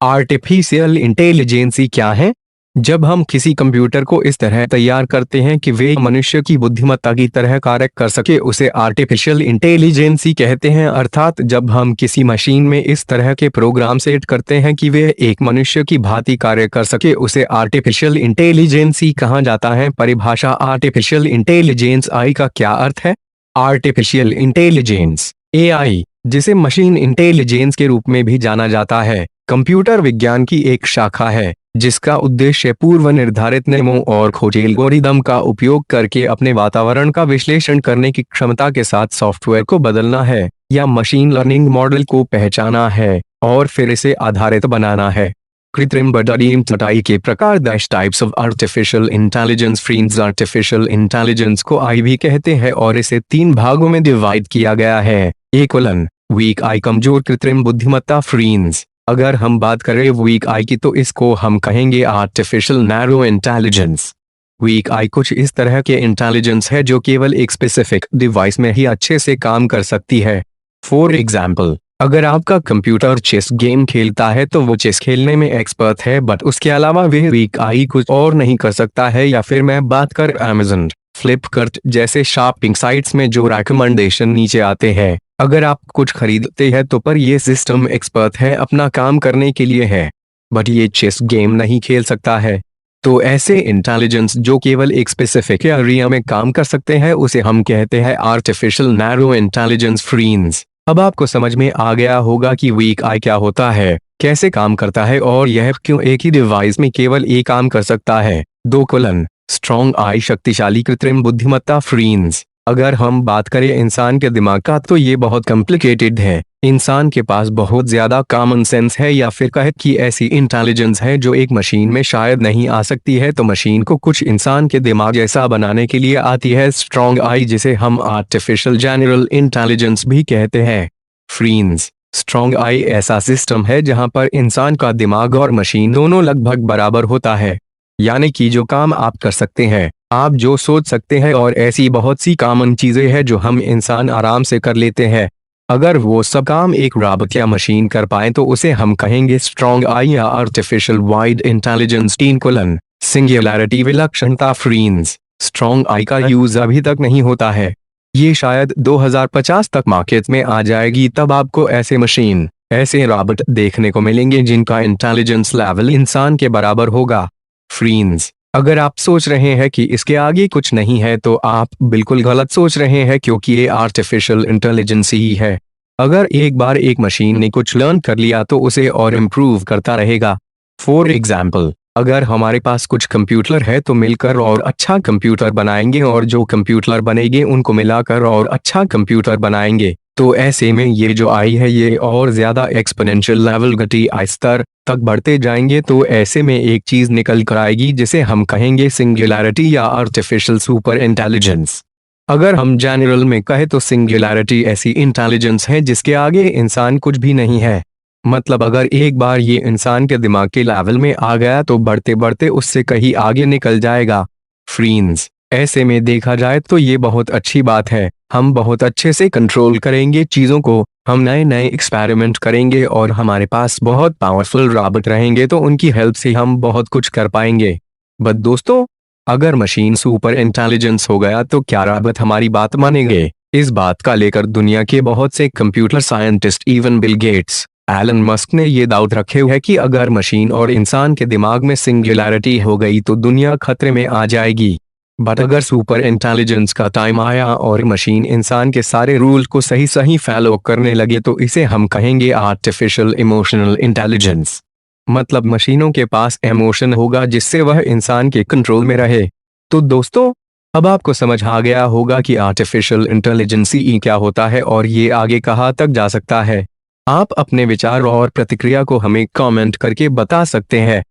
Artificial intelligence क्या है? जब हम किसी कंप्यूटर को इस तरह तैयार करते हैं कि वे मनुष्य की बुद्धिमत्ता की तरह कार्य कर सके, उसे आर्टिफिशियल इंटेलिजेंसी कहते हैं। अर्थात जब हम किसी मशीन में इस तरह के प्रोग्राम सेट करते हैं कि वे एक मनुष्य की भांति कार्य कर सके, उसे आर्टिफिशियल इंटेलिजेंसी कहा जाता है। परिभाषा आर्टिफिशियल इंटेलिजेंस आई का क्या अर्थ है? आर्टिफिशियल इंटेलिजेंस एआई, जिसे मशीन इंटेलिजेंस के रूप में भी जाना जाता है, कंप्यूटर विज्ञान की एक शाखा है जिसका उद्देश्य पूर्व निर्धारित नियमों और खोज एल्गोरिदम का उपयोग करके अपने वातावरण का विश्लेषण करने की क्षमता के साथ सॉफ्टवेयर को बदलना है या मशीन लर्निंग मॉडल को पहचाना है और फिर इसे आधारित बनाना है। कृत्रिम बुद्धिमत्ता के प्रकार types of artificial intelligence friends. Artificial intelligence को आई भी कहते हैं और इसे 3 भागों में डिवाइड किया गया है। वीक आई, कमजोर कृत्रिम बुद्धिमत्ता फ्रीन्स। अगर हम बात करें वीक आई की तो इसको हम कहेंगे artificial narrow intelligence. Weak AI कुछ इस तरह के इंटेलिजेंस है जो केवल एक स्पेसिफिक डिवाइस में ही अच्छे से काम कर सकती है। फॉर एग्जाम्पल, अगर आपका कंप्यूटर चेस गेम खेलता है तो वो चेस खेलने में एक्सपर्ट है, बट उसके अलावा वह वीक आई कुछ और नहीं कर सकता है। या फिर मैं बात कर अमेज़न, फ्लिपकार्ट जैसे शॉपिंग साइट्स में जो रिकमेंडेशन नीचे आते हैं, अगर आप कुछ खरीदते हैं तो पर ये सिस्टम एक्सपर्ट है, अपना काम करने के लिए है, बट ये चेस गेम नहीं खेल सकता है। तो ऐसे इंटेलिजेंस जो केवल एक स्पेसिफिक एरिया में काम कर सकते हैं उसे हम कहते हैं आर्टिफिशियल नैरो इंटेलिजेंस फ्रीन्स। अब आपको समझ में आ गया होगा कि वीक आई क्या होता है, कैसे काम करता है और यह क्यों एक ही डिवाइस में केवल एक काम कर सकता है। स्ट्रॉन्ग आई, शक्तिशाली कृत्रिम बुद्धिमत्ता फ्रीन्स। अगर हम बात करें इंसान के दिमाग का तो ये बहुत कॉम्प्लिकेटेड है। इंसान के पास बहुत ज्यादा कॉमन सेंस है या फिर कहे कि ऐसी इंटेलिजेंस है जो एक मशीन में शायद नहीं आ सकती है, तो मशीन को कुछ इंसान के दिमाग जैसा बनाने के लिए आती है स्ट्रॉन्ग आई, जिसे हम आर्टिफिशियल जनरल इंटेलिजेंस भी कहते हैं। फ्रीन्स। स्ट्रॉन्ग आई ऐसा सिस्टम है जहां पर इंसान का दिमाग और मशीन दोनों लगभग बराबर होता है, यानी कि जो काम आप कर सकते हैं, आप जो सोच सकते हैं और ऐसी बहुत सी कॉमन चीजें हैं जो हम इंसान आराम से कर लेते हैं, अगर वो सब काम एक रॉबोट या मशीन कर पाए तो उसे हम कहेंगे स्ट्रॉन्ग आई या आर्टिफिशियल वाइड इंटेलिजेंस। सिंगुलैरिटी, विलक्षणता फ्रीन्स। स्ट्रॉन्ग आई का यूज अभी तक नहीं होता है, ये शायद 2050 तक मार्केट में आ जाएगी, तब आपको ऐसे मशीन, ऐसे रॉबोट देखने को मिलेंगे जिनका इंटेलिजेंस लेवल इंसान के बराबर होगा। फ्रीन्स। अगर आप सोच रहे हैं कि इसके आगे कुछ नहीं है तो आप बिल्कुल गलत सोच रहे हैं, क्योंकि ये आर्टिफिशियल इंटेलिजेंस ही है। अगर एक बार एक मशीन ने कुछ लर्न कर लिया तो उसे और इम्प्रूव करता रहेगा। फॉर एग्जाम्पल, अगर हमारे पास कुछ कंप्यूटर है तो मिलकर और अच्छा कंप्यूटर बनाएंगे, और जो कंप्यूटर बनेंगे उनको मिलाकर और अच्छा कंप्यूटर बनाएंगे। तो ऐसे में ये जो आई है ये और ज्यादा एक्सपोनेंशियल लेवल घटी स्तर तक बढ़ते जाएंगे। तो ऐसे में एक चीज निकल कर आएगी जिसे हम कहेंगे सिंगुलैरिटी या आर्टिफिशियल सुपर इंटेलिजेंस। अगर हम जनरल में कहें तो सिंगुलैरिटी ऐसी इंटेलिजेंस है जिसके आगे इंसान कुछ भी नहीं है। मतलब अगर एक बार ये इंसान के दिमाग के लेवल में आ गया तो बढ़ते बढ़ते उससे कहीं आगे निकल जाएगा। फ्रीन्स। ऐसे में देखा जाए तो ये बहुत अच्छी बात है, हम बहुत अच्छे से कंट्रोल करेंगे चीज़ों को, हम नए नए एक्सपेरिमेंट करेंगे और हमारे पास बहुत पावरफुल रॉबोट रहेंगे तो उनकी हेल्प से हम बहुत कुछ कर पाएंगे। बट दोस्तों, अगर मशीन सुपर इंटेलिजेंस हो गया तो क्या रॉबोट हमारी बात मानेंगे? इस बात का लेकर दुनिया के बहुत से computer scientist, even Bill Gates, Elon Musk ने ये दाव रखे हुए है कि अगर मशीन और इंसान के दिमाग में सिंगुलैरिटी हो गई तो दुनिया खतरे में आ जाएगी। बट अगर सुपर इंटेलिजेंस का टाइम आया और मशीन इंसान के सारे रूल को सही सही फॉलो करने लगे तो इसे हम कहेंगे आर्टिफिशियल इमोशनल इंटेलिजेंस। मतलब मशीनों के पास इमोशन होगा जिससे वह इंसान के कंट्रोल में रहे। तो दोस्तों, अब आपको समझ आ गया होगा कि आर्टिफिशियल इंटेलिजेंस क्या होता है और ये आगे कहाँ तक जा सकता है। आप अपने विचार और प्रतिक्रिया को हमें कमेंट करके बता सकते हैं।